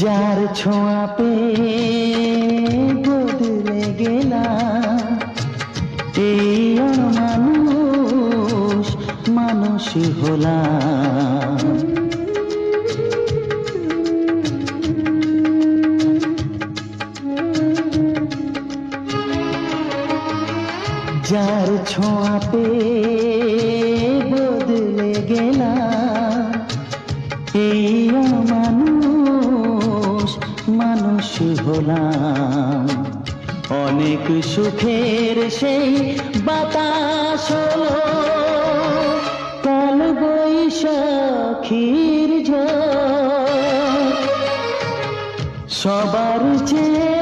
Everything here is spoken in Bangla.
যার ছোঁয়া পেয়ে বদলে গেলাম, এই অমানুষ মানুষ হলাম। যার ছোঁয়া পেয়ে বদলে গেলাম, এই অমানুষ মানুষ হলাম। অনেক সুখের সেই বাতাস হলো কাল বৈশাখীর ঝড়, সবার চেয়ে